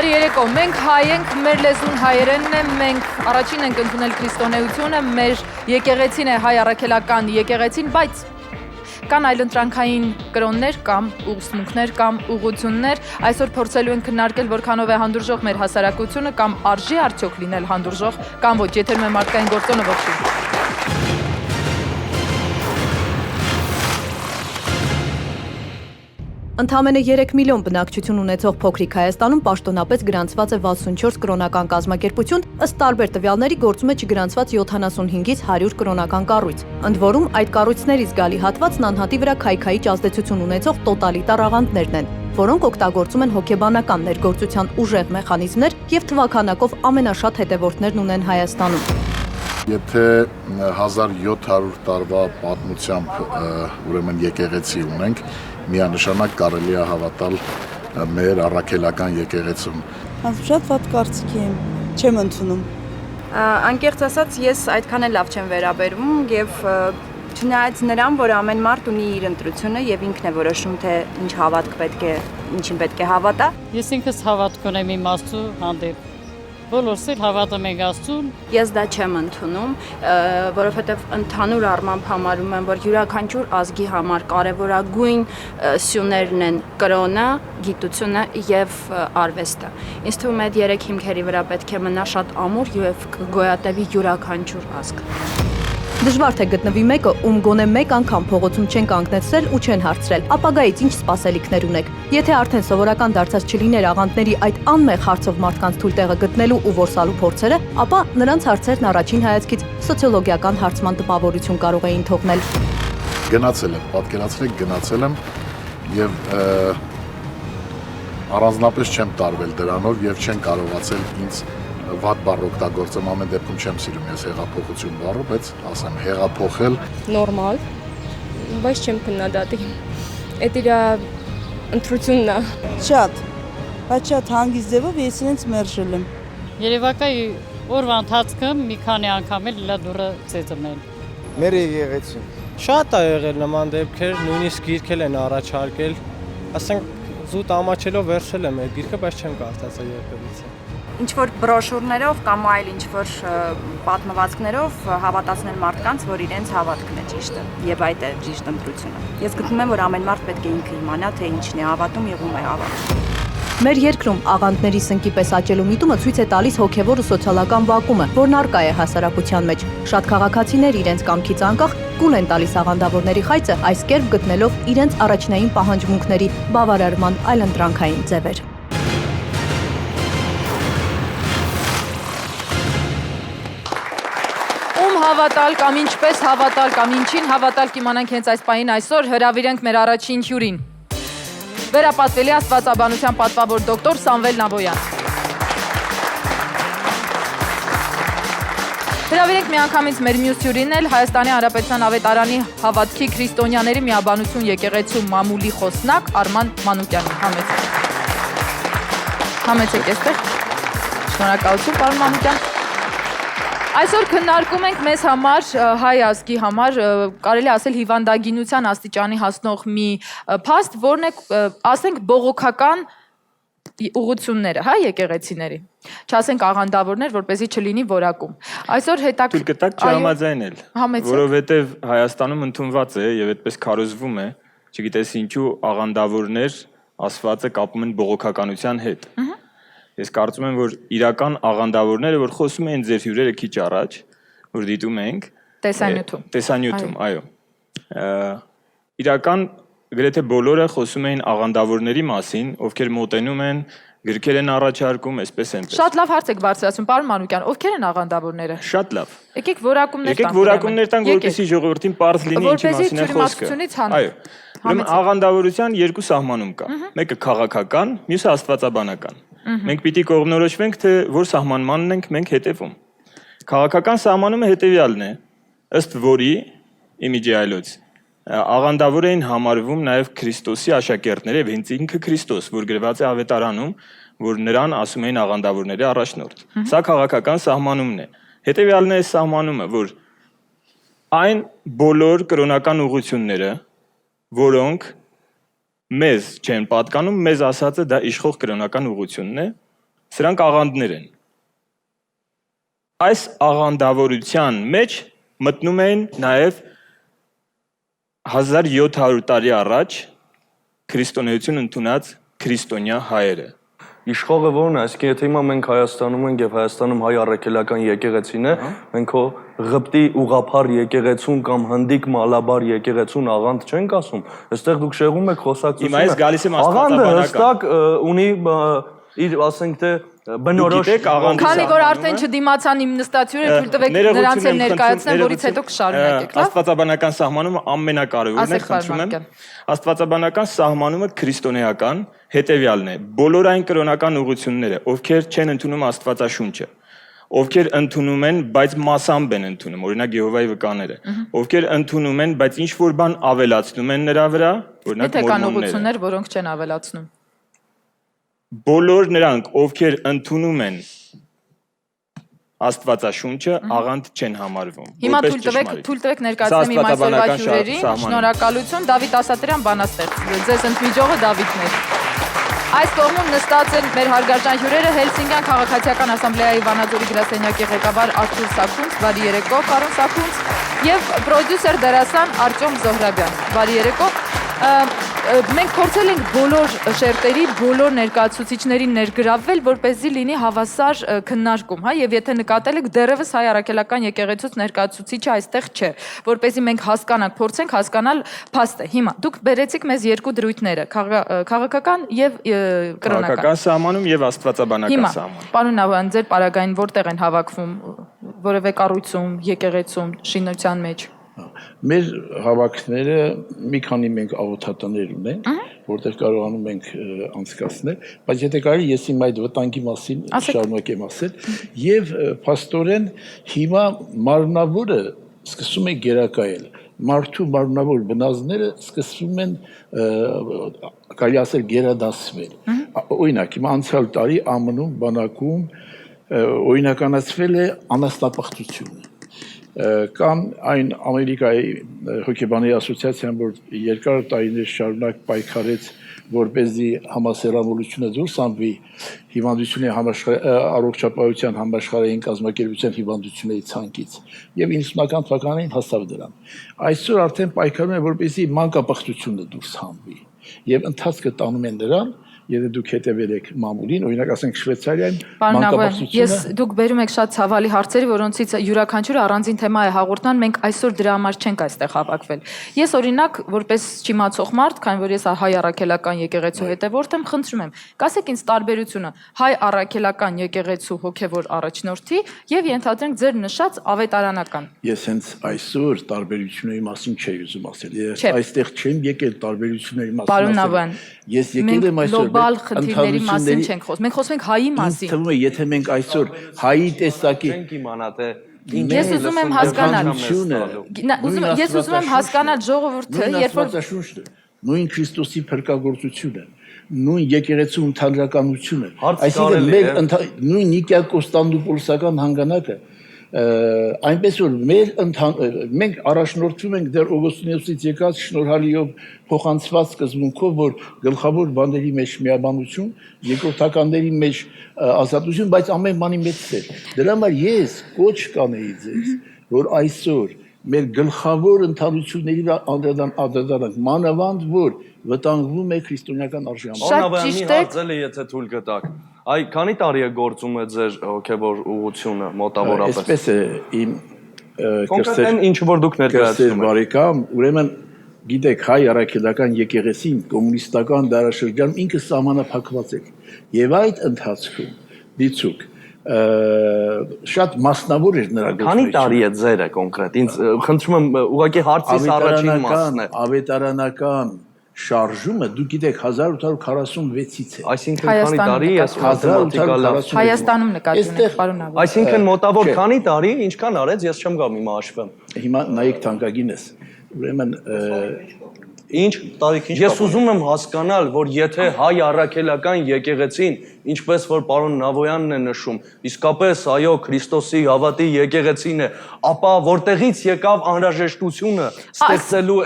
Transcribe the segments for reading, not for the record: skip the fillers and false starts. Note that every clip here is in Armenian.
Բարի երեկո, մենք հայ ենք, մեր լեզուն հայերենն է, մենք առաջին ենք ընդունել քրիստոնեությունը, մեր եկեղեցին է հայ առաքելական եկեղեցին, բայց կան այլընտրանքային կրոններ կամ ուսմունքներ կամ ուղղություններ, այսօր փորձելու ենք քննարկել որքանով է հանդուրժող մեր հասարակությունը կամ արժի արդյոք լինել հանդուրժող կամ ոչ, եթերում է մարդկային գործոնը ողջույն։ Ընդամենը 3 միլիոն բնակչություն ունեցող փոքրիկ Հայաստանում պաշտոնապես գրանցված է 64 կրոնական կազմակերպություն, ըստ տարբեր տվյալների գործում է չգրանցված 75-ից 100 կրոնական կառույց։ Ընդ որում այդ կառույցների զգալի հատվածն անհատի վրա քայքայիչ ազդեցություն ունեցող տոտալիտար աղանդներն են, որոնք օգտագործում են հոգեբանական ներգործության ուժեղ մեխանիզմներ եւ թվաքանակով ամենաշատ հետևորդներն ունեն Հայաստանում։ Եթե 1700 տարվա պատմությամբ ուրեմն եկեղեցի ունենք, միանշանակ կարելի է հավատալ մեր առաքելական եկեղեցուն։ Շատ վատ կարծիք եմ, չեմ ընդունում։ Անկեղծ ասած, ես այդքան էլ լավ չեմ վերաբերվում եւ չնայած նրան, որ ամեն մարդ ունի իր ընտրությունը եւ ինքն է որոշում, թե ինչ հավատք պետք է, ինչին պետք է հավատա։ Ես ինքս հավատք ունեմ իմ Աստծու հանդեպ։ Բոլորս էլ հավատում ենք Աստծուն։ Ես դա չեմ ընդունում, որովհետև ընդհանուր առմամբ համարում եմ, որ յուրաքանչյուր ազգի համար կարևորագույն սյուներն են կրոնը, գիտությունը եւ արվեստը։ Ինձ թվում է այդ երեք հիմքերի վրա պետք է մնա շատ ամուր եւ գոյատևի յուրաքանչյուր ազգ։ Դժվար թե գտնվի մեկը, ում գոնե մեկ անգամ փողոցում չեն կանգնեցրել ու չեն հարցրել, ապագայից ինչ սպասելիքներ ունեք։ Եթե արդեն սովորական դարձած չլիներ աղանդների այդ անմեղ հարցով մարդկանց թույլ տեղը գտնելու ու որսալու փորձերը, ապա նրանց հարցերն առաջին հայացքից սոցիոլոգիական հարցման տպավորություն կարող էին թողնել։ Գնացել եմ, պատկերացրեք, գնացել եմ եւ առանձնապես չեմ տարվել դրանով եւ չեն կարողացել ինձ վատ բառ օգտագործեմ, ամեն դեպքում չեմ սիրում ես հեղափոխություն բառը, բայց ասեմ հեղափոխել նորմալ, բայց չեմ քննադատի։ Այդ իր ընտրությունն է։ Շատ, բայց շատ հանգիստ ձևով ես ինձ մերժել եմ։ Երևակայ օրվա ընթացքում մի քանի անգամ էլ լադուրը ծեծմել։ Մեր եկեղեցին։ Շատ է եղել նման դեպքեր, նույնիսկ գիրքել են առաջարկել, ասենք զուտ ամաչելով վերցել եմ այդ գիրքը, բայց չեմ կարդացել երբևիցե։ Ինչ-որ բրոշուրներով կամ այլ ինչ-որ պատմվածքներով հավատացնել մարդկանց, որ իրենց հավատքն է ճիշտը եւ այդ է ճիշտ ընտրությունը։ Ես գտնում եմ, որ ամեն մարդ պետք է ինքը իմանա, թե ինչն է հավատում եւ ում է հավատում։ Մեր երկրում աղանդների սնկի պես աճելու միտումը ցույց է տալիս հոգևոր ու սոցիալական վակումը, որն առկա է հասարակության մեջ։ Շատ քաղաքացիներ իրենց կամքից անկախ կուն են տալիս աղանդավորների խայծը, այս կերպ գտնելով իրենց առաջնային պահանջմունքների բավարարման այլընտրանքային ձևեր։ Հավատալ կամ ինչպես հավատալ կամ ինչին հավատալ կիմանանք հենց այս պահին այսօր հրավիրենք մեր առաջին հյուրին։ Վերապատվելի աստվածաբանության պատվավոր դոկտոր Սամվել Նավոյան։ Հրավիրենք միանգամից մեր մյուս հյուրին էլ Հայաստանի Հանրապետության Ավետարանի հավատքի քրիստոնյաների միաբանություն եկեղեցու մամուլի խոսնակ Արման Մանուկյանին։ Համեցեք այստեղ։ Շնորհակալություն, պարոն Մանուկյան։ Այսօր քննարկում ենք մեզ համար, հայ ազգի համար, կարելի ասել հիվանդագինության աստիճանի հասնող մի փաստ, որն է, ասենք, բողոքական ուղղությունները, հա, եկեղեցիների։ Չասենք աղանդավորներ, որպեսզի չլինի որակում։ Այսօր Թույլ կտակ չհամաձայնել, որովհետև Հայաստանում ընդունված է եւ այդպես քարոզվում է, չգիտես ինչու աղանդավորներ ասվածը կապում են բողոքականության հետ։ Ես կարծում եմ, որ իրական աղանդավորները, որ խոսում են ձեր հյուրերը քիչ առաջ, որ դիտում ենք տեսանյութում, այո։ Իրական գրեթե բոլորը խոսում էին աղանդավորների մասին, ովքեր մոտենում են, գրքեր են առաջարկում, այսպես այնպես։ Շատ լավ հարց եք բարձրացնում, պարոն Մանուկյան, ովքեր են աղանդավորները։ Շատ լավ։ Եկեք որակումներ տանք։ Եկեք որակումներ տանք, որպեսզի ժողովրդին պարզ լինի ինչի մասին է խոսքը։ Այո։ Ուրեմն աղանդավորության երկու սահմանում կա։ Մեկը քաղաքական, մյուսը աստվածաբանական։ Մենք պիտի կողմնորոշվենք, թե որ սահմանմանն ենք մենք հետևում։ Քաղաքական սահմանումը հետևյալն է, ըստ որի իմիջի այլոց աղանդավոր էին համարվում նաև Քրիստոսի աշակերտները եւ հենց ինքը Քրիստոս, որ գրված է Ավետարանում, որ նրան ասում էին աղանդավորների առաջնորդ։ Սա քաղաքական սահմանումն է։ Հետևյալն է այս սահմանումը, որ այն բոլոր կրոնական ուղղությունները, որոնք մեզ չեն պատկանում, մեզ ասածը դա իշխող կրոնական ուղղությունն է, Սրանք աղանդներ են։ Այս աղանդավորության մեջ մտնում էին նաև 1700 տարի առաջ քրիստոնեություն ընդունած քրիստոնյա հայերը։ Իշխողը ո՞րն է, այսինքն եթե հիմա մենք Հայաստանում ենք եւ Հայաստանում հայ առաքելական եկեղեցին է, մենք հո Ղպտի ուղափառ եկեղեցուն կամ հնդիկ մալաբար եկեղեցուն աղանդ չենք ասում։ Այստեղ դուք շեղում եք խոսակցությունը։ Հիմա ես գալիս եմ աղանդը աստվածաբանական։ հստակ ունի իր, ասենք թե բնորոշ Քանի որ արդեն չդիմացան իմ նստացյուրը, թույլ տվեք նրանց էլ ներկայացնեմ, որից հետո կշարունակեք, լավ։ Աստվածաբանական սահմանումը ամենակարևորն է, խնդրում եմ։ Աստվածաբանական սահմանումը քրիստոնեական հետևյալն է. բոլոր այն կրոնական ուղղությունները, ովքեր չեն ընդունում Աստվածաշունչը, ովքեր ընդունում են, բայց մասամբ են ընդունում, օրինակ Եհովայի վկաները, ովքեր ընդունում են, բայց ինչ որ բան ավելացնում են նրա վրա, օրինակ Եթե կան մորմոնները։ ուղղություններ, որոնք չեն ավելացնում։ Բոլոր նրանք, ովքեր ընդունում են Աստվածաշունչը, աղանդ չեն համարվում։ Հիմա թույլ տվեք ներկայացնեմ իմ այսօրվա հյուրերին։ Շնորհակալություն, Դավիթ Ասատրյան, բանաստեղծ։ Ձեզ ընդմիջողը Դավիթն է։ Այս կողմում նստած են մեր հարգարժան հյուրերը Հելսինկյան քաղաքացիական ասամբլեայի Վանաձորի գրասենյակի ղեկավար Արթուր Սաքունց, բարի երեկո, պարոն Սաքունց, եւ պրոդյուսեր դերասան Արտյոմ Զոհրաբյան, բարի երեկո։ Մենք փորձել ենք բոլոր շերտերի, բոլոր ներկայացուցիչներին ներգրավվել, որպեսզի լինի հավասար քննարկում, հա, եւ եթե նկատել եք, դեռևս հայ առաքելական եկեղեցուց ներկայացուցիչը այստեղ չէ, որպեսզի մենք հասկանանք, փորձենք հասկանալ փաստը։ Հիմա դուք բերեցիք մեզ երկու դրույթները՝ քաղաքական եւ կրոնական։ Քաղաքական սահմանում եւ աստվածաբանական Հիմա, սահման։ պարոն Նավոյան, ձեր պարագային որտեղ են հավաքվում, որևէ կառույցում, եկեղեցում, շինության մեջ։ Մեր հավաքները մի քանի մենք աղոթատներ ունենք, որտեղ կարողանում ենք անցկացնել, բայց եթե կարելի ես իմ այդ վտանգի մասին շարունակեմ ասել, եւ փաստորեն հիմա մարմնավորը սկսում է գերակայել։ Մարդու մարմնավոր բնազդները սկսում են կարելի ասել գերադասվել։ Օրինակ, հիմա անցյալ տարի ԱՄՆ-ում բանակում օրինականացվել է անաստապախտությունը։ Կամ այն Ամերիկայի հոգեբանների ասոցիացիան, որ երկար տարիներ շարունակ պայքարեց, որպեսզի համասեռամոլությունը դուրս անվի հիվանդությունների առողջապահության համաշխարհային կազմակերպության հիվանդությունների ցանկից, եւ 90-ական թվականներին հասավ դրան։ Այսօր արդեն պայքարում են, որպեսզի մանկապարտությունը դուրս հանվի, եւ ընթացքը տանում են նրան, եթե դուք հետևել եք մամուլին, օրինակ ասենք Շվեյցարիայում մանկապարտությունը։ Դուք բերում եք շատ ցավալի հարցեր, որոնցից յուրաքանչյուրը առանձին թեմա է հաղորդման, մենք այսօր դրա համար չենք այստեղ հավաքվել։ Ես օրինակ, որպես չիմացող մարդ, քանի որ ես հայ առաքելական եկեղեցու հետևորդ եմ, խնդրում եմ, կասեք ինձ տարբերությունը հայ առաքելական եկեղեցու հոգևոր առաջնորդի եւ ենթադրենք ձեր նշած ավետարանական։ Ես հենց այսօր տարբերությունների մասին չէի ուզում ասել։ Ես այստեղ չեմ եկել տարբերությունների մասին ասել։ Պարոն Նավոյան, ես եկել եմ այսօր գլոբալ խնդիրների մասին չենք խոսում։ Մենք խոսում ենք հայի մասին։ Ինձ թվում է, եթե մենք այսօր հայի տեսակի չենք իմանա թե Ես ուզում եմ հասկանալ։ Ես ուզում եմ հասկանալ ժողովուրդը, երբ որ նույն Քրիստոսի փրկagorցությունը, նույն եկեղեցու ընդհանրականությունը, այսինքն մեր նույն Նիկիա Կոստանդնուպոլսական հանգանակը, այնպես որ մենք առաջնորդվում ենք դեռ Օգոստինոսից եկած շնորհալիով փոխանցված սկզբունքով, որ գլխավոր բաների մեջ միաբանություն, երկրորդականների մեջ ազատություն, բայց ամեն բանի մեջ սեր։ Դրա համար ես կոչ կանեի ձեզ, որ այսօր մեր գլխավոր ընդհանրությունների անդրադառնանք, մանավանդ որ վտանգվում է քրիստոնեական արժանապատվությունը։ Շատ ճիշտ է, եթե թույլ կտաք։ Այ քանի տարի է գործում է ձեր հոգևոր ուղղությունը մոտավորապես։ Այսպես է իմ կոնկրետ ինչ որ դուք ներկայացնում եք։ Բարեկամ, ուրեմն գիտեք հայ առաքելական եկեղեցին կոմունիստական դարաշրջանում ինքը սահմանափակված է։ Եվ այդ ընթացքում դիցուկ շատ մասնավոր էր նրա Քանի տարի է ձերը կոնկրետ։ Ինձ խնդրում եմ ուղղակի հարցից առաջին մասն է։ Ավետարանական շարժումը դուք գիտեք 1846-ից է։ Այսինքն քանի տարի է մաթեմատիկալը Հայաստանում նկատի ունեք, պարոն Նավոյան։ Այսինքն մոտավոր քանի տարի ինչքան արեց, ես չեմ գամ հիմա հաշվեմ։ Հիմա նայեք թանկագինս։ Ուրեմն Ինչ տարիքին ես ուզում եմ հասկանալ, որ եթե հայ առաքելական եկեղեցին, ինչպես որ պարոն Նավոյանն է նշում, իսկապես այո Քրիստոսի հավատի եկեղեցին է, ապա որտեղից եկավ անհրաժեշտությունը ստեղծելու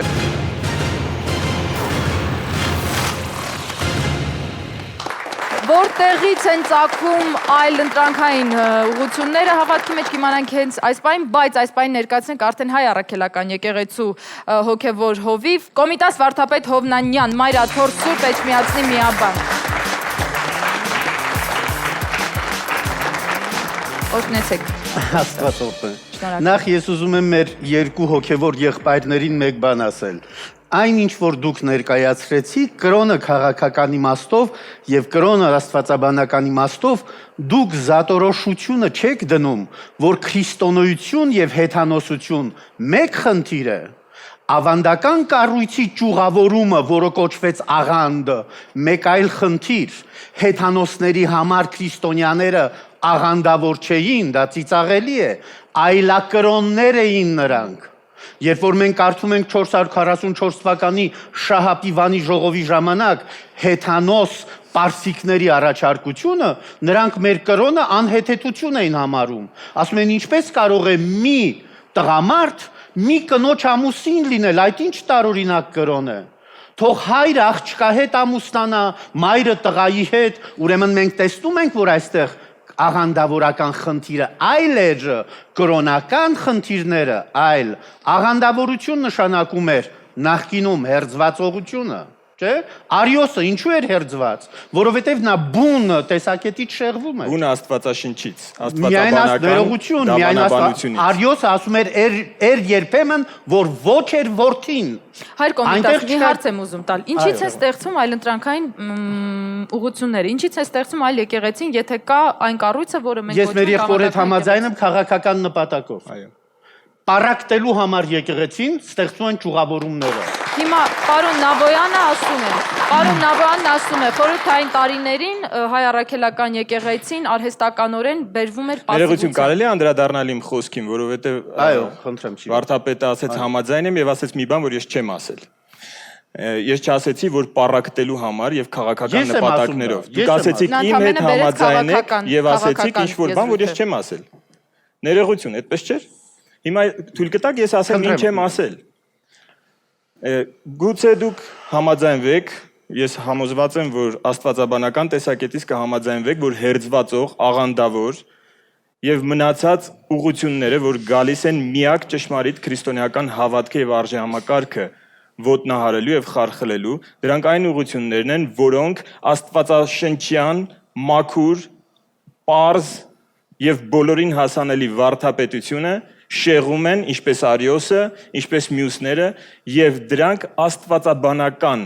Որտեղից են ծագում այլ ընտրանքային ուղղությունները, հավատքի մեջ կիմանանք հենց այս պայն, բայց այս պայն ներկայացնենք արդեն հայ առաքելական եկեղեցու հոգևոր հովիվ, Կոմիտաս վարդապետ Հովնանյան, Մայրաթոր Սուրբ Էջմիածնի միաբան։ Օրհնեցեք։ Աստված օրհնի։ Նախ ես ուզում եմ մեր երկու հոգևոր եղբայրներին մեկ բան ասել։ Այն ինչ որ դուք ներկայացրեցիք, կրոնը քաղաքական իմաստով եւ կրոնը աստվածաբանական իմաստով, դուք զատորոշությունը չեք դնում, որ քրիստոնեություն եւ հեթանոսություն մեկ խնդիր է։ Ավանդական կառույցի ճյուղավորումը, որը կոչվեց աղանդը, մեկ այլ խնդիր, հեթանոսների համար քրիստոնյաները աղանդավոր չէին, դա ծիծաղելի է, այլակրոններ էին նրանք։ Երբ որ մենք կարդում ենք 444 թվականի Շահապիվանի ժողովի ժամանակ հեթանոս պարսիկների առաջարկությունը, նրանք մեր կրոնը անհեթեթություն էին համարում։ Ասում են, ինչպես կարող է մի տղամարդ մի կնոջ ամուսին լինել, այդ ինչ տարօրինակ կրոն է։ Թող հայրը աղջկա հետ ամուսնանա, մայրը տղայի հետ, ուրեմն մենք տեսնում ենք, որ այստեղ աղանդավորական խնդիրը այլ էր, կրոնական խնդիրները այլ, աղանդավորություն նշանակում էր նախկինում հերձվածողությունը, չէ՞։ Արիոսը ինչու էր հերձված, որովհետև նա բուն տեսակետից շեղվում էր։ Բուն աստվածաշնչից, աստվածաբանական դավանաբանությունից։ Արիոսը ասում էր երբեմն, որ ոչ էր որդին։ Հայր Կոմիտաս, մի հարց եմ ուզում տալ։ Ինչից է ստեղծում այլընտրանքային ուղղությունները, ինչից է ստեղծում այլ եկեղեցին, եթե կա այն կառույցը, որը մենք Ես մեր եղբոր հետ համաձայն եմ քաղաքական նպատակով։ Այո։ Պարակտելու համար եկեղեցին ստեղծում են ճյուղավորումները։ Հիմա պարոն Նավոյանը ասում է, խորհրդային տարիներին հայ առաքելական եկեղեցին արհեստականորեն բերվում էր պասիվություն։ Ներողություն, կարելի է անդրադառնալ իմ խոսքին, որովհետև այո, խնդրեմ, վարդապետը ասեց համաձայն եմ եւ ասեց մի բան, որ ես չեմ ասել։ Ես չասեցի, որ պարակտելու համար եւ քաղաքական նպատակներով։ Դուք ասեցիք իմ հետ համաձայն եք եւ ասեցիք ինչ որ բան, որ ես չեմ ասել։ Ներողություն, այդպես չէ՞։ Հիմա թույլ կտաք ես ասեմ ինչ եմ ասել։ Գուցե դուք համաձայնվեք, ես համոզված եմ, որ աստվածաբանական տեսակետից կհամաձայնվեք, որ հերձվածող, աղանդավոր եւ մնացած ուղղությունները, որ գալիս են միակ ճշմարիտ քրիստոնեական հավատքը եւ արժեհամակարգը ոտնահարելու եւ խարխլելու, դրանք այն ուղղություններն են, որոնք աստվածաշնչյան, մաքուր, պարզ եւ բոլորին հասանելի վարդապետությունը շեղում են, ինչպես Արիոսը, ինչպես մյուսները, եւ դրանք աստվածաբանական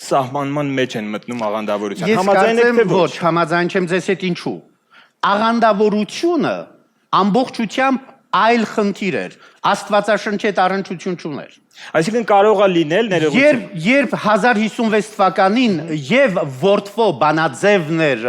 սահմանման մեջ են մտնում աղանդավորության։ Համաձայն եք թե ոչ, համաձայն չեմ ձեզ հետ ինչու։ Աղանդավորությունը ամբողջությամբ այլ խնդիր էր, աստվածաշնչի հետ առնչություն չուներ։ Այսինքն կարող է լինել ներողություն։ Երբ 1056 թվականին եւ Որդվո բանաձևն էր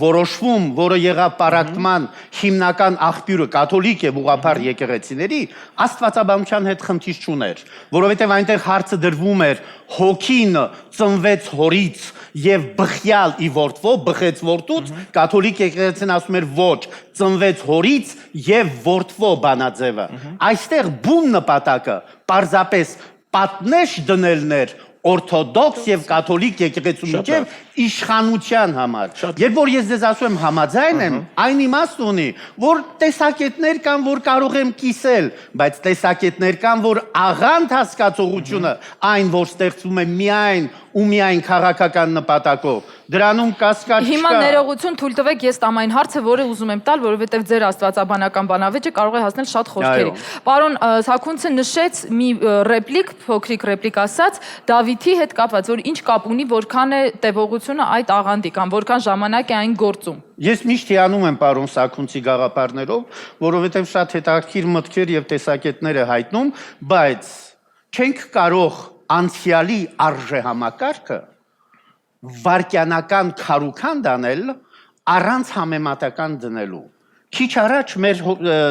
որոշվում, որը եղավ պարակտման հիմնական աղբյուրը կաթոլիկ եւ ուղղափառ եկեղեցիների, աստվածաբանության հետ խնդիր չուներ, որովհետեւ այնտեղ հարցը դրվում էր հոգին ծնվեց հորից եւ բխյալ ի Որդվո բխեց որդուց, կաթոլիկ եկեղեցին ասում էր ոչ, ծնվեց հորից եւ Որդվո բանաձևը։ Այստեղ բուն նպատակը պարզապես պատնեշ դնելն էր օրթոդոքս եւ կաթոլիկ եկեղեցու միջև իշխանության համար։ Երբ որ ես ձեզ ասում եմ համաձայն եմ, այն իմաստ ունի, որ տեսակետներ կան, որ կարող եմ կիսել, բայց տեսակետներ կան, որ աղանդ հասկացողությունը այն, որ ստեղծվում է միայն ու միայն քաղաքական նպատակով, դրանում կասկած չկա։ Հիմա ներողություն թույլ տվեք, ես տամ այն հարցը, որը ուզում եմ տալ, որովհետև ձեր աստվածաբանական բանավեճը կարող է հասնել շատ խորքերի։ Պարոն Սաքունցը նշեց մի ռեպլիկ, փոքրիկ ռեպլիկ ասած, Դավիթի հետ կապված, որ ինչ կապ ունի, որքան է տևողությունը այդ աղանդի կամ որքան ժամանակ է այն գործում։ Ես միշտ հիանում եմ պարոն Սաքունցի գաղափարներով, որովհետև շատ հետաքրքիր մտքեր եւ տեսակետներ է հայտնում, բայց չենք կարող անցյալի արժեհամակարգը վարկյանական քարուքան դանել առանց համեմատական դնելու։ Քիչ առաջ մեր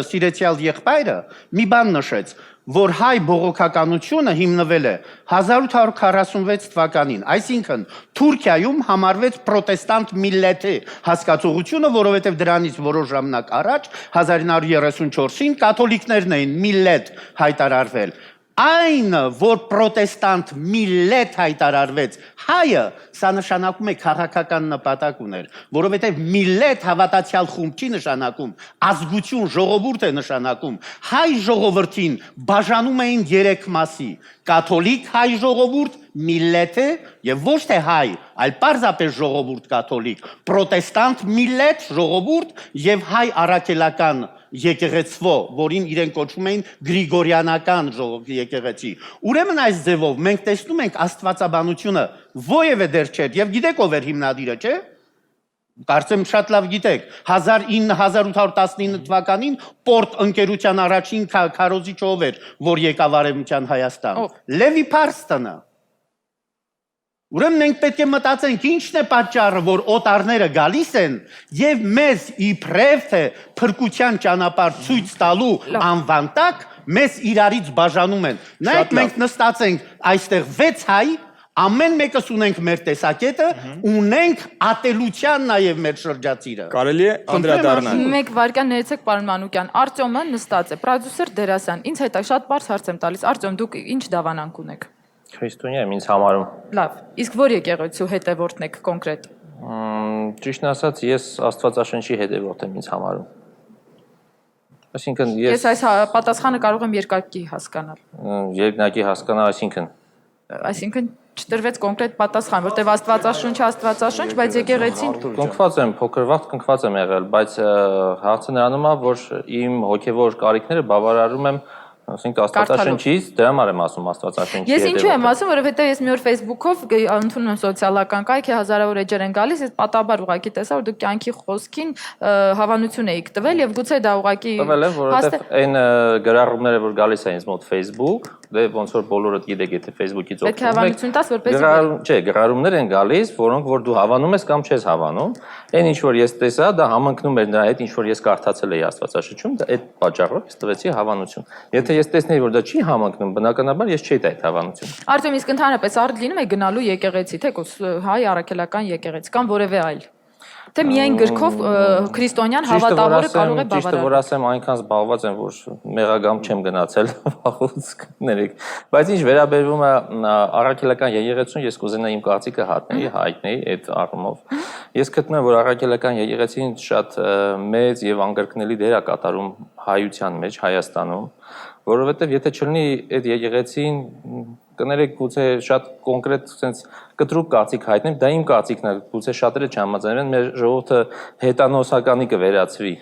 սիրեցյալ եղբայրը մի բան նշեց, որ հայ բողոքականությունը հիմնվել է 1846 թվականին, այսինքն Թուրքիայում համարվեց պրոտեստանտ միլլեթի հասկացողությունը, որովհետև դրանից որոշ ժամանակ առաջ 1934-ին կաթոլիկներն էին միլլեթ հայտարարվել։ Այն, որ պրոտեստանտ միլլետ հայտարարվեց, հայը, սա նշանակում է քաղաքական նպատակ ուներ, որովհետև միլլետ հավատացյալ խումբ չի նշանակում, ազգություն, ժողովուրդ է նշանակում, հայ ժողովրդին բաժանում էին 3 մասի, կաթոլիկ հայ ժողովուրդ, միլլետ է եւ ոչ թե հայ, այլ պարզապես ժողովուրդ կաթոլիկ, պրոտեստանտ միլլետ ժողովուրդ եւ հայ առաքելական եկեղեցվո, որին իրեն կոչում էին գրիգորյանական եկեղեցի։ Ուրեմն այս ձևով մենք տեսնում ենք աստվածաբանությունը ովևէ դեռ չէ, եւ գիտեք ով էր հիմնադիրը, չէ՞։ Կարծեմ շատ լավ գիտեք, 1819 թվականին Պորտ ընկերության առաջին քարոզիչը ով էր, որ եկավ Արևմտյան Հայաստան։ Լևի Փարստոնը։ Ուրեմն մենք պետք է մտածենք ինչն է պատճառը, որ օտարները գալիս են եւ մեզ իբրև թե փրկության ճանապարհ ցույց տալու անվան տակ մեզ իրարից բաժանում են։ Նայեք մենք նստած ենք այստեղ 6 հայ, ամեն մեկս ունենք մեր տեսակետը, ունենք ատելության նաեւ մեր շրջածիրը։ Կարելի է անդրադառնալ։ Մեկ վարքյան ներեցեք պարոն Մանուկյան, Արտյոմը նստած է, պրոդյուսեր դերասան։ Ինձ հետ շատ բարձ հարց եմ տալիս։ Արտյոմ, դուք ինչ դավանանք ունեք։ Քրիստոնյա եմ ինձ համարում։ Լավ, իսկ որ եկեղեցու հետևորդն եք կոնկրետ։ Ճիշտն ասած, ես Աստվածաշնչի հետևորդ եմ ինձ համարում։ Այսինքն ես այս պատասխանը կարող եմ երկակի հասկանալ։ Երկնակի հասկանալ, Այսինքն չտրվեց կոնկրետ պատասխան, որտեղ Աստվածաշունչ, բայց եկեղեցին կնքված եմ, փոքր վաղ կնքված եմ եղել, բայց հարցը նրանում է, որ իմ հոգևոր կարիքները բավարարում եմ ասենք Աստվածաշնչից, դրա համար եմ ասում Աստվածաշնչի։ Ես ինչու եմ ասում, որովհետև ես մի օր Facebook-ով ընդունում եմ սոցիալական կայք, հազարավոր էջեր են գալիս, ես պատահաբար ուղղակի տեսա, որ դուք կյանքի խոսքին հավանություն էիք տվել եւ գուցե դա ուղղակի տվել եմ, որովհետև այն գրառումները, որ գալիս են ինձ մոտ Facebook, դե ոնց որ բոլորդ գիտեք, եթե Facebook-ից օգտվում եք։ Պետք է հավանություն տաս, որպես չէ, գրառումներ են գալիս, որոնք որ դու հավանում ես կամ չես հավանում։ Այն ինչ որ ես տեսա, դա համընկնում էր նրա հետ, ինչ որ ես կարդացել էի Աստվածաշնչում, դա այդ պատճառով ես տվեցի հավանություն։ Եթե ես տեսնեի, որ դա չի համընկնում, բնականաբար ես չէի տա այդ հավանություն։ Արտյոմ, իսկ ընդհանրապես արդ լինում է գնալու եկեղեցի, թե հայ առաքելական եկեղեցի կամ որևէ այլ։ Թե միայն գրքով քրիստոնյան հավատավորը կարող է բավարարել։ Ճիշտը որ ասեմ, այնքան զբաղված եմ, որ մեղագամ չեմ գնացել վաղուց կներեք։ Բայց ինչ վերաբերվում է առաքելական եկեղեցուն, ես կուզենայի իմ կարծիքը հայտնեի այդ առումով։ Ես գտնում եմ, որ առաքելական եկեղեցին շատ մեծ եւ անկրկնելի դեր է կատարում հայության մեջ Հայաստանում, որովհետեւ եթե չլինի այդ եկեղեցին կներեք գուցե շատ կոնկրետ sense կտրուկ կարծիք հայտնեմ, դա իմ կարծիքն է, գուցե շատերը չհամաձայնեն, մեր ժողովուրդը հետանոսականի կվերածվի։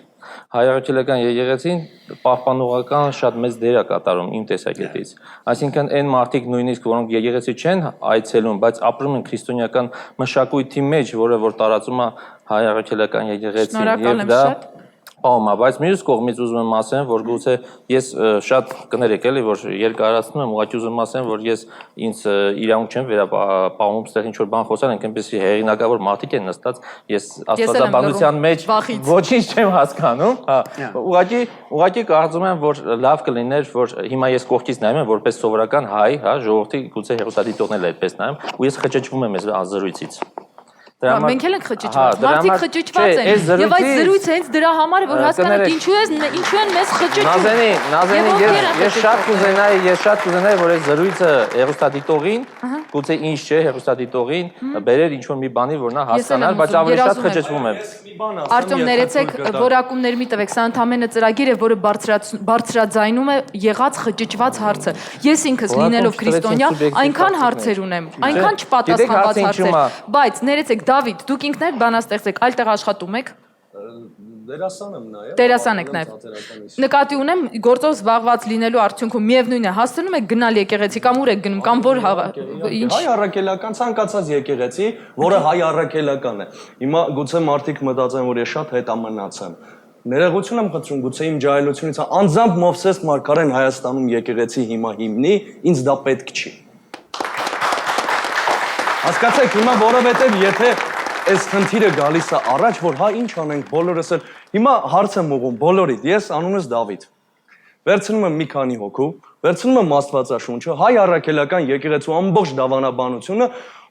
Հայ առաքելական եկեղեցին պահպանողական շատ մեծ դեր է կատարում իմ տեսակետից։ Այսինքն այն մարդիկ նույնիսկ որոնք եկեղեցի չեն այցելում, բայց ապրում են քրիստոնեական մշակույթի մեջ, որը որ տարածում է հայ առաքելական եկեղեցին եւ դա Ահա, բայց մյուս կողմից ուզում եմ ասեմ, որ գուցե ես շատ կներեք էլի, որ երկարացնում եմ, ուղղակի ուզում եմ ասեմ, որ ես ինձ իրավունք չեմ վերապահում ստեղ ինչ-որ բան խոսալ, այնպեսի հեղինակավոր մարդիկ են նստած, ես աստվածաբանության մեջ ոչինչ չեմ հասկանում, ուղղակի կարծում եմ, որ լավ կլիներ, որ հիմա ես կողքից նայում եմ որպես սովորական հայ, ժողովրդի գուցե հեռուստադիտողն էլ այդպես նայում, ու ես խճճվում եմ այս զրույցից։ Մենք էլ ենք խճճված, մարդիկ խճճված են, եւ այդ զրույցը հենց դրա համար է, որ հասկանանք ինչու են մեզ խճճում։ Նազենի, ես շատ կուզենայի, որ այս զրույցը հեռուստադիտողին, գուցե ինչ չէ հեռուստադիտողին, բերեր ինչ-որ մի բանի, որ նա հասկանար, բայց ավելի շատ խճճվում եմ։ Արտյոմ, ներեցեք, որակումներ մի տվեք, սա ընդամենը ծրագիր է, որը բարձրաձայնում է եղած խճճված հարցը։ Ես ինքս լինելով քրիստոնյա, այնքան հարցեր ունեմ, այնքան չպատասխանված հարցեր, բայց ներեցեք Դավիթ, դուք ինքներդ բանաստեղծ եք, այլտեղ աշխատում եք։ Դերասան եմ նաև։ Դերասան եք նաև։ Նկատի ունեմ գործով զբաղված լինելու արդյունքում միևնույն է, հասցնում եք գնալ եկեղեցի կամ ուր եք գնում կամ որ ինչ։ Հայ առաքելական ցանկացած եկեղեցի, որը հայ առաքելական է։ Հիմա գուցե մարդիկ մտածեն, որ ես շատ հետամնաց եմ։ Ներողություն եմ խնդրում, գուցե իմ ջահելությունից անձամբ Մովսես Մարգարեն Հայաստանում եկեղեցի հիմա հիմնի, ինձ դա պետք չի։ Հասկացեք, հիմա որովհետև եթե այս խնդիրը գալիս է առաջ, որ հա ինչ անենք բոլորս էլ, հիմա հարց եմ ուղղում բոլորիդ, ես անունս Դավիթ, վերցնում եմ մի քանի հոգու, վերցնում եմ Աստվածաշունչը, հայ առաքելական եկեղեցու ամբողջ դավանաբանությունը,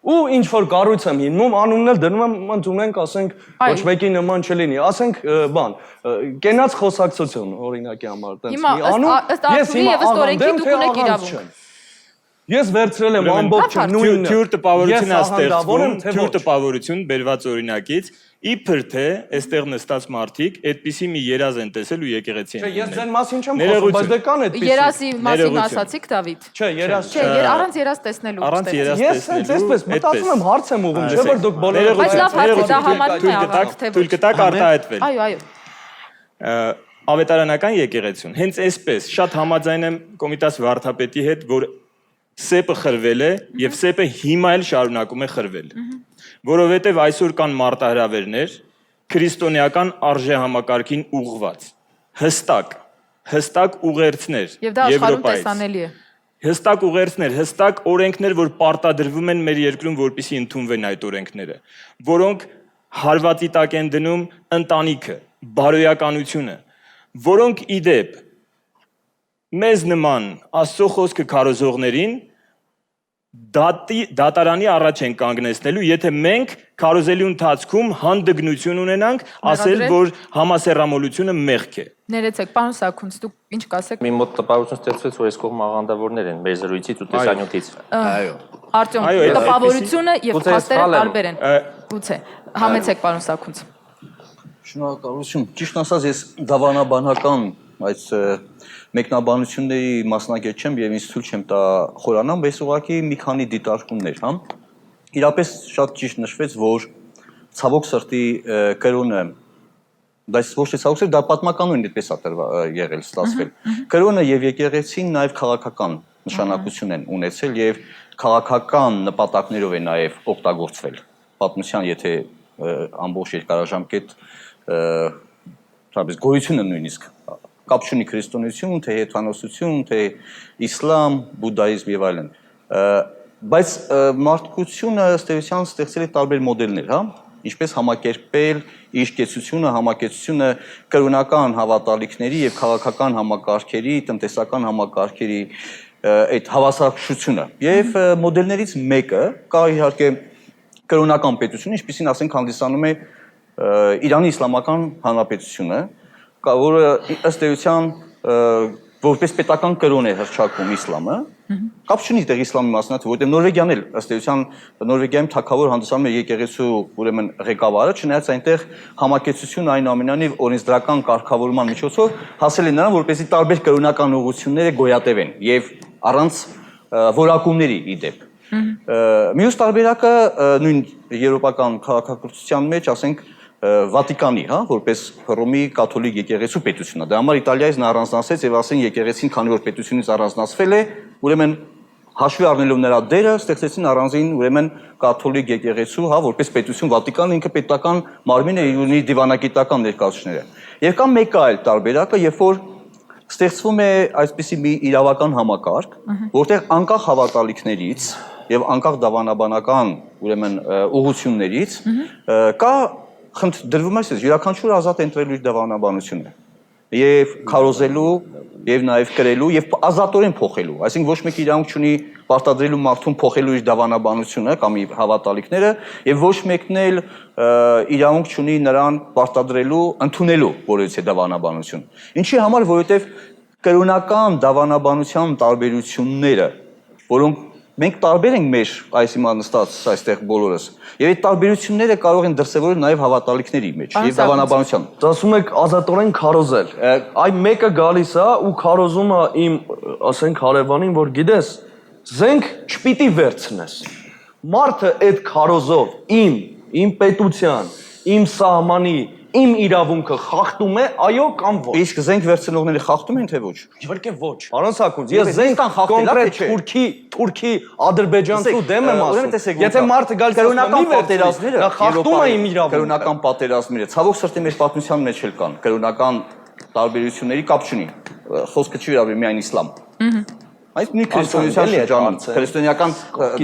ու ինչ որ կառույց եմ հիմնում, անունն էլ դնում եմ, ընդունենք, ասենք, ոչ մեկի նման չլինի, ասենք, բան, կենաց խոսակցություն, օրինակի համար, տենց մի անուն, ես հիմա աղանդեմ, թե աղանդ չեմ։ Ես վերցրել եմ ամբողջ նույնը։ Թյուր տպավորություն է ստեղծվում, թյուր տպավորություն բերված օրինակից, իբր թե այստեղ նստած մարդիկ այդպիսի մի երազ են տեսել ու եկեղեցի են։ Չէ, ես ձեն մասին չեմ խոսում, բայց դե կան այդպիսի։ Երազի մասին ասացիք, Դավիթ։ Չէ, երազ չէ, առանց երազ տեսնելու։ Առանց երազ տեսնելու։ Ես այսպես մտածում եմ, հարց եմ ուղղում, չէ՞ որ դուք բոլորը։ Բայց լավ հարց է, դա համարվում է աղանդ, թե ոչ։ Թույլ կտակ արտահայտվել։ Այո, այո։ Ավետարանական եկեղեցուն։ Հենց այսպես շատ համաձայն եմ Կոմիտաս վարդապետի հետ, որ սեպը խրվել է եւ սեպը հիմա էլ շարունակում է խրվել։ Որովհետեւ այսօր կան մարտահրավերներ քրիստոնեական արժեհամակարգին ուղղված։ Հստակ ուղերձներ Եվ դա աշխարհում տեսանելի է։ Հստակ ուղերձներ, հստակ օրենքներ, որ պարտադրվում են մեր երկրում, որպեսզի ընդունվեն այդ օրենքները, որոնք հարվածի տակ են դնում ընտանիքը, բարոյականությունը, որոնք իդեպ մեզ նման Աստծո խոսքը քարոզողներին դատարանի առաջ են կանգնեցնելու, եթե մենք քարոզելու ընթացքում հանդգնություն ունենանք, ասել, որ համասեռամոլությունը մեղք է։ Ներեցեք, պարոն Սաքունց, դուք ինչ կասեք։ Մի մոտ տպավորություն ստեղծվեց, որ այս կողմ աղանդավորներ են մեր զրույցից ու տեսանյութից։ Այո։ Արտյոմ, տպավորությունը եւ փաստերը տարբեր են։ Գուցե, համեցեք, պարոն Սաքունց։ Շնորհակալություն։ Ճիշտ ասած, ես դավանաբանական այս մեկնաբանությունների մասնակից չեմ եւ ինձ թույլ չեմ տա խորանամ, բայց ուղղակի մի քանի դիտարկումներ, հա։ Իրապես շատ ճիշտ նշվեց, որ ցավոք սրտի կրոնը, բայց ոչ թե ցավոք սրտի, դա պատմականորեն այդպես է եղել, ստացվել։ Կրոնը եւ եկեղեցին նաեւ քաղաքական նշանակություն են ունեցել եւ քաղաքական նպատակներով է նաեւ օգտագործվել։ Պատմության, եթե ամբողջ երկարաժամկետ թափից գոյությունը նույնիսկ կապ չունի քրիստոնեություն, թե հեթանոսություն, թե իսլամ, բուդդայիզմ եւ այլն։ Բայց մարդկությունը ըստ էության ստեղծել է տարբեր մոդելներ, հա, ինչպես համակերպել իր համակեցությունը կրոնական հավատալիքների եւ քաղաքական համակարգերի, տնտեսական համակարգերի այդ հավասարակշռությունը։ Եվ մոդելներից մեկը կա իհարկե կրոնական պետությունը, ինչպեսին ասենք հանդիսանում է Իրանի Իսլամական Հանրապետությունը, որը ըստ էության որպես պետական կրոն է հռչակում իսլամը, կապ չունի դեռ իսլամի մասնաթ, որովհետև Նորվեգիան էլ ըստ էության Նորվեգիայում թագավոր հանդիսանում է եկեղեցու ուրեմն ղեկավարը, չնայած այնտեղ համակեցությունը այնուամենայնիվ օրենսդրական կարգավորման միջոցով հասել է նրան, որպեսզի տարբեր կրոնական ուղղությունները գոյատևեն եւ առանց որակումների ի դեպ։ Մյուս տարբերակը նույն եվրոպական քաղաքակրթության մեջ, ասենք Վատիկանի, հա, որպես Հռոմի կաթոլիկ եկեղեցու պետությունը։ Դա համար Իտալիայից նա առանձնացեց եւ ասեն եկեղեցին, քանի որ պետությունից առանձնացվել է, ուրեմն հաշվի առնելով նրա դերը, ստեղծեցին առանձին ուրեմն կաթոլիկ եկեղեցու, հա, որպես պետություն Վատիկանը ինքը պետական մարմին է, ունի դիվանագիտական ներկայացուցիչները։ Եվ կա մեկ այլ տարբերակը, երբ որ ստեղծվում է այսպիսի մի իրավական համակարգ, որտեղ անկախ հավատալիքներից եւ անկախ դավանաբանական ուրեմն ուղղություններից կա դրվում է յուրաքանչյուր ազատ ընտրելու իր դավանաբանությունը եւ քարոզելու եւ նաեւ կրելու եւ ազատորեն փոխելու, այսինքն ոչ մեկ իրավունք չունի պարտադրելու մարդուն փոխելու իր դավանաբանությունը կամ իր հավատալիքները եւ ոչ մեկն էլ իրավունք չունի նրան պարտադրելու ընդունելու որից է դավանաբանություն։ Ինչի համար, որովհետեւ կրոնական դավանաբանության տարբերությունները, որոնք մենք տարբեր ենք մեր այս հիմա նստած այստեղ բոլորս, եւ այդ տարբերությունները կարող են դրսևորել նաեւ հավատալիքների մեջ եւ դավանաբանության։ Ասում եք ազատորեն քարոզել։ Այ մեկը գալիս է ու քարոզում է իմ, ասենք հարևանին, որ գիտես, զենք չպիտի վերցնես։ Մարդը այդ քարոզով իմ պետության, իմ սահմանի, իմ իրավունքը խախտում է, այո կամ ոչ։ Իսկ զենք վերցնողները խախտում են թե ոչ։ Իհարկե ոչ։ Պարոն Սաքունց, ես զենք կոնկրետ Թուրքի, ադրբեջանցու դեմ եմ ասում։ Եթե մարդը գալիս կրոնական պատերազմները, նա խախտում է իմ իրավունքը։ Կրոնական պատերազմները, ցավոք սրտի մեր պատմության մեջ էլ կան, կրոնական տարբերությունների կապ չունի։ Խոսքը չի վերաբերում միայն իսլամ։ Այս նույն քրիստոնեության շրջանում, քրիստոնեական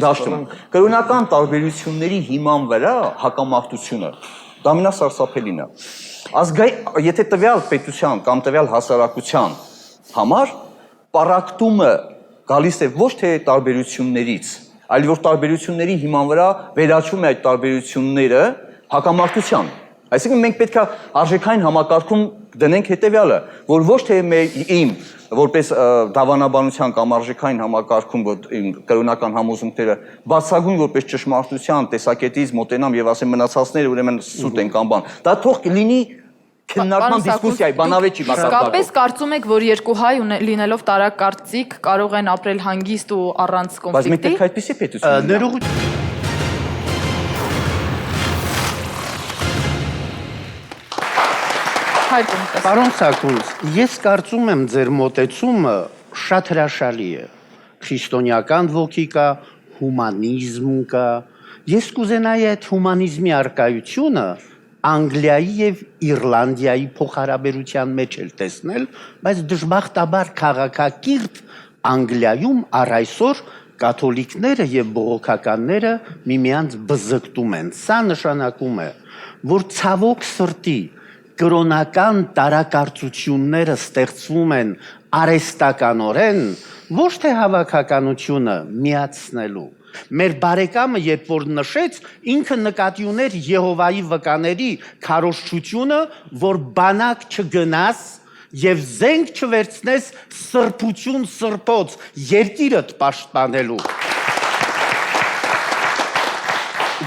դաշտում, կրոնական տարբերությունների հիման վրա հակամարտությունը դա ամենասարսափելին է։ Եթե տվյալ պետության կամ տվյալ հասարակության համար պառակտումը գալիս է ոչ թե տարբերություններից, այլ որ տարբերությունների հիման վրա վերաչում է այդ տարբերությունները հակամարտության։ Այսինքն մենք պետք է արժեքային համակարգում դնենք հետևյալը, որ ոչ թե իմ որպես դավանաբանության կամ արժեքային համակարգում կրոնական համոզմունքները բացակայում որպես ճշմարտության տեսակետից մոտենամ եւ ասեմ մնացածները ուրեմն սուտ են կամ բան։ Դա թող լինի քննարկման դիսկուսիայի, բանավեճի մակարդակով։ Իսկապես կարծում եք, որ երկու հայ լինելով տարակարծիք կարող են ապրել հանգիստ ու առանց կոնֆլիկտի։ Բայց մենք պետք է այդպիսի պետություն Պարոն Սաքունց, ես կարծում եմ ձեր մոտեցումը շատ հրաշալի է։ Քրիստոնեական ոգի կա, հումանիզմ կա։ Ես կուզենայի այդ հումանիզմի արկայությունը Անգլիայի եւ Իռլանդիայի փոխհարաբերության մեջ էլ տեսնել, բայց դժբախտաբար քաղաքակիրթ Անգլիայում առ այսօր կաթոլիկները եւ բողոքականները միմյանց բզկտում են։ Սա նշանակում է, որ ցավոք սրտի կրոնական տարակարծությունները ստեղծվում են արեստականորեն, ոչ թե հավաքականությունը միացնելու։ Մեր բարեկամը, երբ որ նշեց, ինքը նկատի ուներ Եհովայի վկաների քարոզչությունը, որ բանակ չգնաս եւ զենք չվերցնես սրբություն սրբոց երկիրդ պաշտպանելու։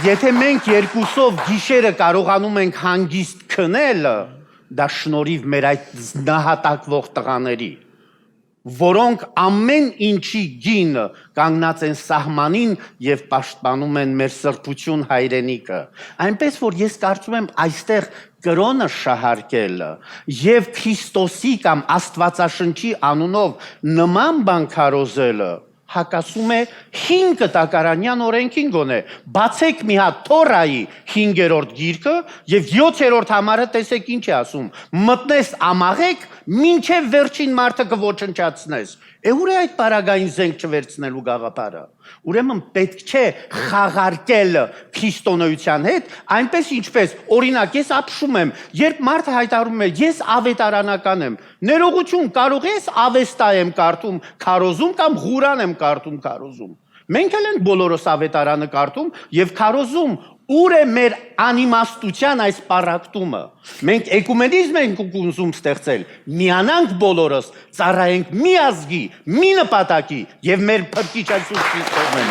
Եթե մենք երկուսով գիշերը կարողանում ենք հանգիստ քնել, դա շնորհիվ մեր այդ նահատակվող տղաների, որոնք ամեն ինչի գին կանգնած են սահմանին եւ պաշտպանում են մեր սրբություն հայրենիքը։ Այնպես որ ես կարծում եմ այստեղ կրոնը շահարկել եւ Քրիստոսի կամ Աստվածաշնչի անունով նման բան քարոզելը հակասում է 5 տակարանյան օրենքին գոնե։ Բացեք մի հատ Թորայի 5-րդ գիրքը եւ 7-րդ համարը տեսեք ինչ է ասում։ Մտնես ամաղեք, մինչեւ վերջին մարդը կոչնչացնես։ Ուր է այդ պարագային զենք չվերցնելու գաղափարը։ Ուրեմն պետք չէ խաղարկել քրիստոնեության հետ, այնպես ինչպես օրինակ ես ապշում եմ, երբ մարդը հայտարարում է ես ավետարանական եմ, ներողություն, կարող ես ավեստա եմ կարդում քարոզում կամ Ղուրան եմ կարդում քարոզում։ Մենք էլ ենք բոլորս ավետարանը կարդում եւ քարոզում։ Ուր է մեր անիմաստության այս պարակտումը։ Մենք էկումենիզմ ենք ուզում ստեղծել, միանանք բոլորս, ծառայենք մի ազգի, մի նպատակի եւ մեր փրկիչ Այսուս Քրիստոսն։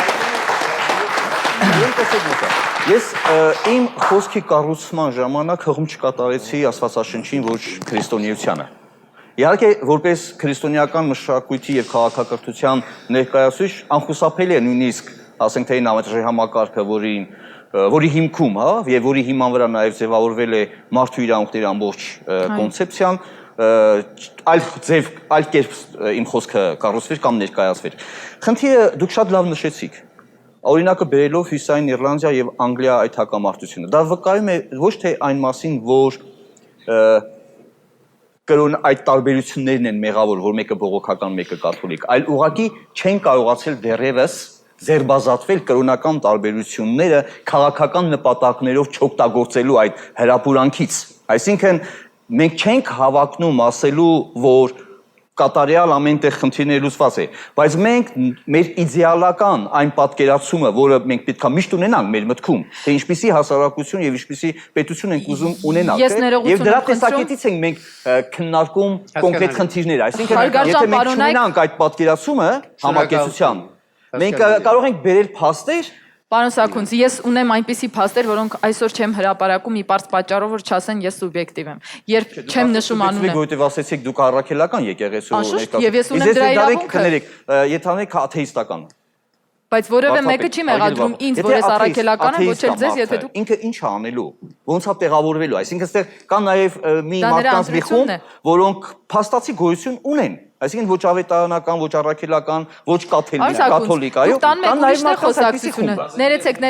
Ես իմ խոսքի կառուցման ժամանակ հղում չկատարեցի Աստվածաշնչին, ոչ քրիստոնեությանը։ Իհարկե, որպես քրիստոնեական մշակույթի եւ քաղաքակրթության ներկայացուցիչ անխուսափելի է նույնիսկ, ասենք թե այն համակարգը, որի հիմքում, հա, եւ որի հիման վրա նաեւ ձևավորվել է մարդու իրավունքների ամբողջ կոնցեպցիան, այլ կերպ իմ խոսքը կառուցվեր կամ ներկայացվեր։ Խնդիրը դուք շատ լավ նշեցիք։ Օրինակը բերելով Հյուսիսային Իռլանդիա եւ Անգլիա այդ հակամարտությունը։ Դա վկայում է ոչ թե այն մասին, որ կրոն այդ տարբերություններն են մեղավոր, որ մեկը բողոքական, մեկը կաթոլիկ, այլ ուղղակի չեն կարողացել դեռևս ձերբազատվել կրոնական տարբերությունները քաղաքական նպատակներով չօգտագործելու այդ հրապուրանքից։ Այսինքն մենք չենք հավակնում ասելու, որ կատարյալ ամենտեղ խնդիրներ լուծված է, բայց մենք մեր իդեալական այն պատկերացումը, որը մենք պետք է միշտ ունենանք մեր մտքում, թե ինչպիսի հասարակություն եւ ինչպիսի պետություն ենք ուզում ունենալ, եւ դրա տեսակետից ենք մենք քննարկում կոնկրետ խնդիրները, այսինքն եթե մենք ունենանք այդ պատկերացումը համակեցության, մենք կարող ենք բերել փաստեր։ Պարոն Սաքունց, ես ունեմ այնպիսի փաստեր, որոնք այսօր չեմ հրապարակում իպարծ պատճառով, որ չասեն ես սուբյեկտիվ եմ։ Երբ չեմ նշում անունը։ Որովհետև ասեցիք դուք առաքելական եկեղեցու ներկայացուցիչ։ Եվ ես ունեմ դրա իրավունքը։ Եթանեք աթեիստական։ Բայց որևէ մեկը չի մեղադրում ինձ, որ ես առաքելական եմ, ոչ էլ ձեզ, եթե դուք ինքը ինչ է անելու, ոնց է տեղավորվելու, այսինքն այստեղ կա նաև մի մարդկանց մի խումբ, որոնք փաստացի գոյություն ունեն։ Այսինքն ոչ ավետարանական, ոչ առաքելական, ոչ կաթոլիկ, այո, կան նաև խոսակցությունը։ Ներեցեք։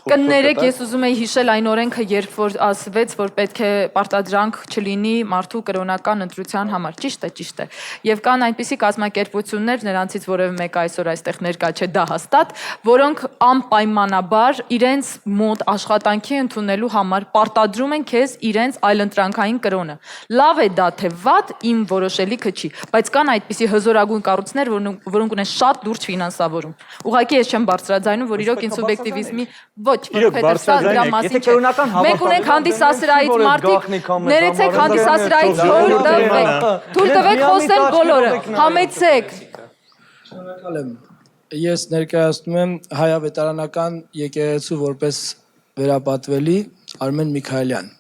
Կներեք, ես ուզում եի հիշել այն օրենքը, երբ որ ասվեց, որ պետք է պարտադրանք չլինի մարդու կրոնական ընտրության համար։ Ճիշտ է։ Եվ կան այնպիսի կազմակերպություններ, նրանցից որևէ մեկը այսօր այստեղ ներկա չէ, դա հաստատ, որոնք անպայմանաբար իրենց մոտ աշխատանքի ընդունելու համար պարտադրում են քեզ իրենց այլընտրանքային կրոնը։ Լավ է դա թե վատ, իմ որոշելի անելիքը չի, բայց կան այդպիսի հզորագույն կառույցներ, որոնք ունեն շատ լուրջ ֆինանսավորում։ Ուղղակի ես չեմ բարձրաձայնում, որ իրոք ինձ սուբյեկտիվիզմի ոչ, որովհետև սա դրա մասին չէ։ Մենք ունենք հանդիսասրահից մարդիկ, ներեցեք հանդիսասրահից թույլ տվեք խոսել բոլորը, համեցեք։ Շնորհակալ եմ։ Ես ներկայացնում եմ հայավետարանական եկեղեցու որպես վերապատվելի Արմեն Միքայելյան։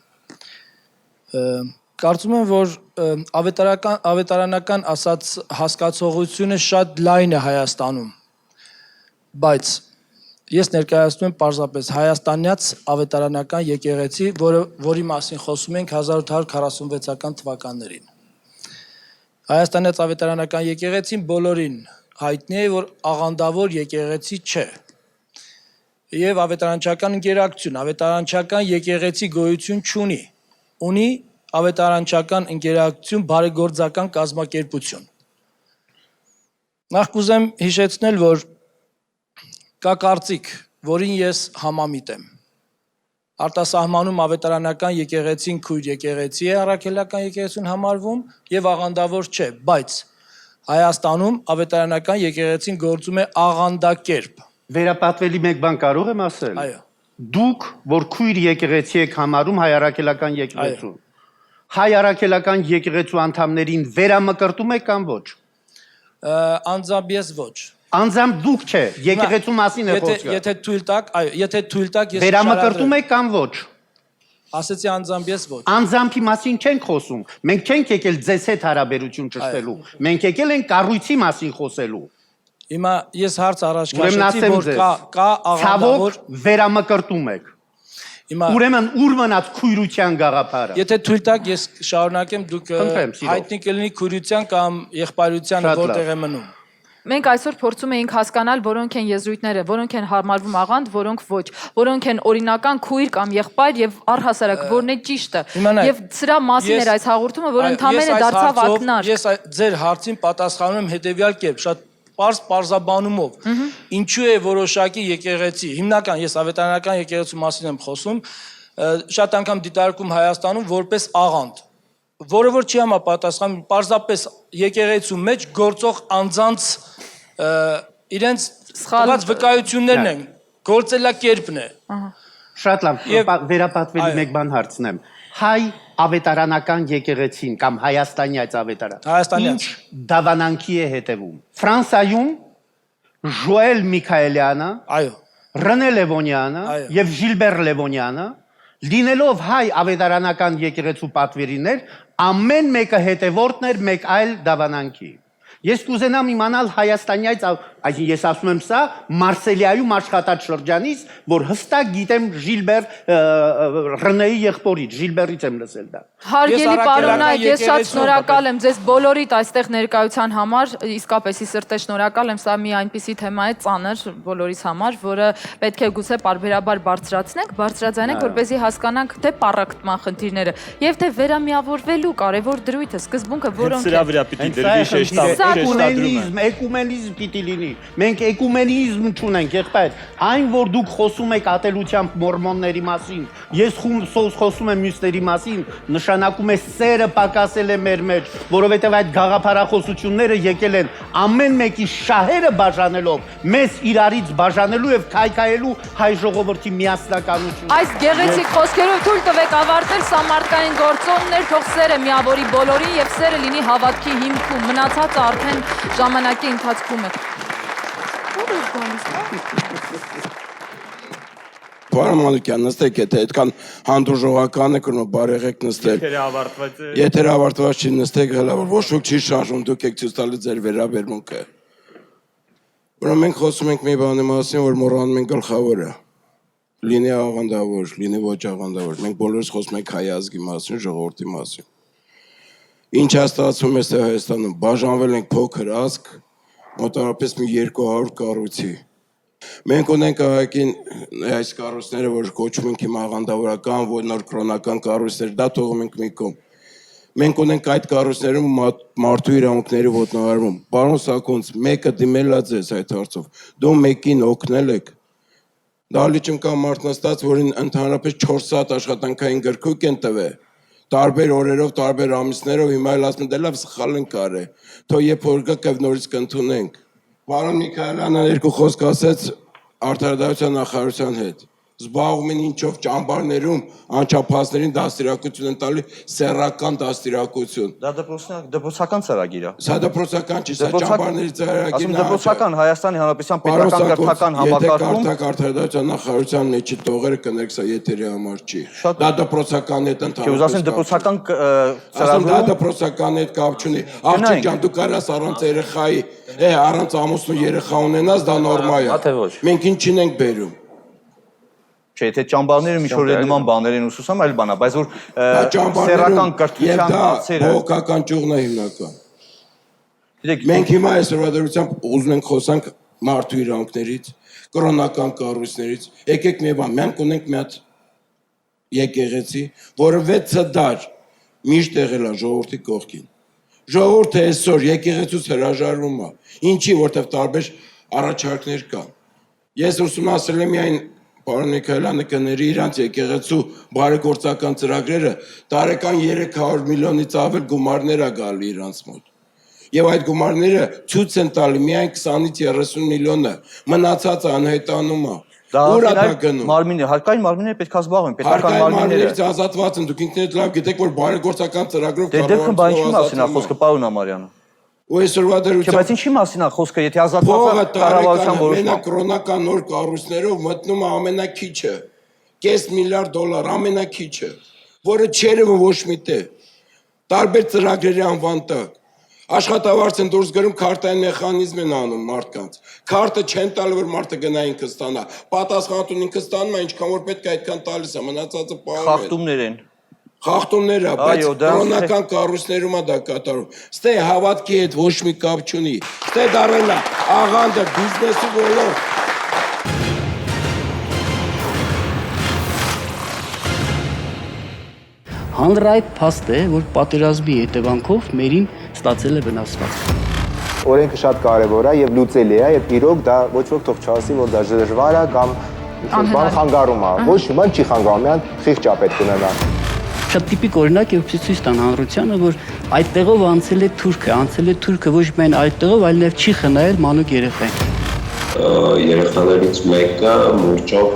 Կարծում եմ, որ ավետարանական ասած հասկացողությունը շատ լայն է Հայաստանում, բայց ես ներկայացնում եմ պարզապես հայաստանյաց ավետարանական եկեղեցի, որի մասին խոսում ենք 1846 թվականներին։ Հայաստանյաց ավետարանական եկեղեցին բոլորին հայտնի է, որ աղանդավոր եկեղեցի չէ։ Եվ ավետարանչական ընկերակցություն, ավետարանչական եկեղեցի գոյություն չունի, ունի ավետարանչական ընկերակցություն բարեգործական կազմակերպություն։ Նախ կուզեմ հիշեցնել, որ կա կարծիք, որին ես համամիտ եմ։ Արտասահմանում ավետարանական եկեղեցին քույր եկեղեցի է, առաքելական եկեղեցին համարվում եւ աղանդավոր չէ, բայց Հայաստանում ավետարանական եկեղեցին գործում է աղանդակերպ։ Վերապատվելի մեկ բան կարող եմ ասել։ Այո։ Դուք, որ քույր եկեղեցի եք համարում հայ առաքելական եկեղեցուն, հայ առաքելական եկեղեցու անդամներին վերամկրտում եք կամ ոչ։ Անձամբ ես ոչ։ Անձամբ դուք չէ, եկեղեցու մասին է խոսքը։ Եթե թույլ տաք, այո, եթե թույլ տաք, ես վերամկրտում եք կամ ոչ։ Ասեցի անձամբ ես ոչ։ Անձամբի մասին չենք խոսում։ Մենք չենք եկել ձեզ հետ հարաբերություն ճշտելու։ Մենք եկել ենք կառույցի մասին խոսելու։ Հիմա ես հարց առաջ քաշեցի, որ կա աղանդավոր վերամկրտում եք։ Ուրեմն ուր մնաց քույրության գաղափարը։ Եթե թույլ տաք, ես շարունակեմ, դուք հայտնի կլինի քույրության կամ եղբայրության որտեղ է մնում։ Մենք այսօր փորձում էինք հասկանալ, որոնք են եզրույթները, որոնք են հարմարվում աղանդ, որոնք ոչ, որոնք են օրինական քույր կամ եղբայր եւ առհասարակ որն է ճիշտը։ Եվ սրա մասին էր այս հաղորդումը, որ ընդամենը դարձավ ակնարկ։ Ես ձեր հարցին պատասխանում եմ հետեւյալ կերպ, շատ պարզաբանումով։ Ինչու է որոշակի եկեղեցի, հիմնական ես ավետարանական եկեղեցու մասին եմ խոսում, շատ անգամ դիտարկում Հայաստանում որպես աղանդ, որը որ չի համապատասխանում պարզապես եկեղեցու մեջ գործող անձանց իրենց սխալ վկայություններն են, գործելակերպն է։ Շատ լավ, վերապատվելի մեկ բան հարցնեմ։ Հայ ավետարանական եկեղեցին կամ հայաստանյաց ավետարան ինչ դավանանքի է հետևում։ Ֆրանսայում Ժոել Միքայելյանը, Ռենե Լևոնյանը եւ Ժիլբեր Լևոնյանը լինելով հայ ավետարանական եկեղեցու պատվերիներ, ամեն մեկը հետևորդն էր մեկ այլ դավանանքի։ Ես կուզենամ իմանալ հայաստանյաց, այսինքն ես ասում եմ սա, Մարսելիայում աշխատած շրջանից, որ հստակ գիտեմ Ժիլբեր Ռնեի եղբորից, Ժիլբերից եմ լսել դա։ Հարգելի պարոնայք, ես շատ շնորհակալ եմ ձեզ բոլորիդ այստեղ ներկայության համար, իսկապես ի սրտե շնորհակալ եմ, սա մի այնպիսի թեմա է ծանր բոլորիս համար, որը պետք է գուցե պարբերաբար բարձրաձայնենք, որպեսզի հասկանանք թե պառակտման խնդիրները եւ թե վերամիավորվելու կարևոր դրույթը, սկզբունքը, որոնք սրա վրա պիտի դրվի շեշտադրումը։ Էկումենիզմ պիտի լինի։ Մենք էկումենիզմ չունենք, եղբայր։ Այն, որ դուք խոսում եք ատելությամբ մորմոնների մասին, ես խոսում եմ մյուսների մասին, նշանակում է սերը պակասել է մեր մեջ, որովհետև այդ գաղափարախոսությունները եկել են ամեն մեկի շահերը բաժանելով, մեզ իրարից բաժանելու եւ քայքայելու հայ ժողովրդի միասնականություն։ Այս գեղեցիկ խոսքերով թույլ տվեք ավարտել սա մարդկային գործոններ, թող սերը միավորի բոլորին եւ սերը լինի հավատքի հիմքում, մնացածը արդեն ժամանակի ընթացքում է։ Պարոն Մանուկյան, նստեք, եթե այդքան հանդուրժողական եք, բարեղեք նստել։ Եթերը ավարտված չի, նստեք, հելավոր, ոչ ոք չի շարժում, դուք եք ցույց տալիս ձեր վերաբերմունքը։ Ուրեմն մենք խոսում ենք մի բանի մասին, որ մոռանում ենք գլխավորը։ Լինի աղանդավոր, լինի ոչ աղանդավոր։ Մենք բոլորս խոսում ենք հայ ազգի մասին, ժողովրդի մասին։ Ինչ է ստացվում է Հայաստանում, բաժանվել ենք փոքր ազգ, մոտավորապես մի 200 կառույցի։ Մենք ունենք ահագին այս կառույցները, որ կոչում ենք հիմա աղանդավորական, որ նոր կրոնական կառույցներ, դա թողում ենք մի կողմ։ Մենք ունենք այդ կառույցներում մարդու իրավունքների ոտնահարում։ Պարոն Սաքոնց, մեկը դիմել է ձեզ այդ հարցով։ Դու մեկին օգնել եք։ Դալիճում կա մարդ նստած, որին ընդհանրապես 4 սաատ աշխատանքային գրքույկ են տվել։ տարբեր օրերով, տարբեր ամիսներով, հիմա էլ ասում եմ, լավ սխալ ենք արել, թող երբ որ գա կև նորից կընդունենք։ Պարոն Միքայելյանը երկու խոսք ասեց Արդարադատության նախարարության հետ։ Զբաղվում են ինչով ճամբարներում անչափահասներին դաստիարակություն են տալի, սեռական դաստիարակություն։ Դա դպրոցական ծրագիր է։ Սա դպրոցական չի, սա ճամբարների ծրագիրն է։ Ասում դպրոցական Հայաստանի Հանրապետության պետական կրթական համակարգում։ Եթե կարդաք Արդարադատության նախարարության մեջի տողերը կներեք, սա եթերի համար չի։ Դա դպրոցական հետ ընդհանրապես։ Ուզում ասեմ դպրոցական ծրագրում։ Դա դպրոցական հետ կապ չունի։ Աղջիկ ջան, դու կարաս առանց երեխայի, առանց ամուսնու երեխա ունենաս, դա նորմալ է։ Մենք ինչին ենք բերում։ Չէ, եթե ճամբարները ինչ-որ նման բաներ են ուսուսում, այլ բան է, բայց որ սեռական կրթության հարցերը բողոքական ճյուղն է հիմնական։ Մենք հիմա այսօրվա դրությամբ ուզում ենք խոսանք մարդու իրավունքներից, կրոնական կառույցներից, եկեք մի բան, մենք ունենք մի հատ եկեղեցի, որը 6 դար միշտ եղել է ժողովրդի կողքին։ Ժողովուրդը այսօր եկեղեցուց հրաժարվում է, ինչի, որտեղ տարբեր առաջարկներ կան։ Ես ուսումնասիրել եմ միայն Պարոն Միքայելյանը կների իրանց եկեղեցու բարեգործական ծրագրերը տարեկան 300 միլիոնից ավել գումարներ է գալի իրանց մոտ։ Եվ այդ գումարները ցույց են տալի միայն 20-ից 30 միլիոնը, մնացածը անհետանում է։ Ուր է դա գնում։ Մարմինները, հարկային մարմինները պետք է զբաղվեն, պետական մարմինները։ Հարկային ազատված են, դուք ինքներդ լավ գիտեք, որ բարեգործական ծրագրով կարող են։ Դե դեպքում բան ինչի մասին է խոսքը, պարոն Ամարյանը։ Ու այսօրվա դրությամբ։ Չէ, բայց ինչի մասին է խոսքը, եթե ազատվածը կառավարության որոշումը։ Մենակ կրոնական նոր կառույցներով մտնում է ամենակիչը, $500 միլիարդ ամենակիչը, որը չերևը ոչ մի տեղ։ Տարբեր ծրագրերի անվան տակ։ Աշխատավարձ են դուրս գրում, քարտային մեխանիզմ են անում մարդկանց։ Քարտը չեն տալի, որ մարդը գնա ինքը ստանա։ Պատասխանատուն ինքը ստանում է, ինչքան որ պետք է այդքան տալիս է, մնացածը պահում է։ Խախտումներ են։ Խախտումներ է, բայց կրոնական կառույցներում է դա կատարում։ Ստե հավատքի հետ ոչ մի կապ չունի։ Ստե դառել է աղանդը, բիզնեսի ոլորտ։ Հանրայդ փաստ է, որ պատերազմի հետևանքով մերին ստացել է վնասվածք։ Օրենքը շատ կարևոր է եւ լուծելի է, եւ իրոք դա ոչ ոք թող չասի, որ դա դժվար է կամ բան խանգարում է։ Ոչ ոք չի խանգարում, միայն խիղճ է պետք ունենա։ Շատ տիպիկ օրինակ է, որ ցույց տան հանրությանը, որ այդտեղով անցել է թուրքը ոչ միայն այդտեղով, այլ նաև չի խնայել մանուկ երեխային։ Երեխաներից մեկը մուրճով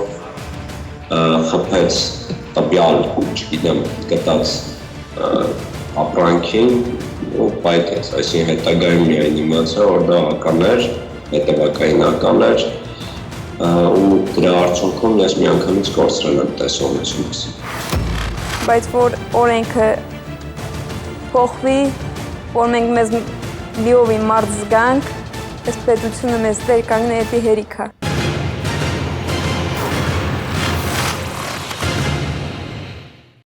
խփեց տվյալ, չգիտեմ, գտած ապրանքին ու պայթեց, այսինքն հետագայում միայն իմացա, որ դա ական էր, հետևակային ական էր ու դրա արդյունքում ես միանգամից կորցրել եմ տեսողությունս։ Բայց որ օրենքը փոխվի, որ մենք մեզ լիովին մարդ զգանք, այս պետությունը մեզ դեր կանգնի էդի հերիքա։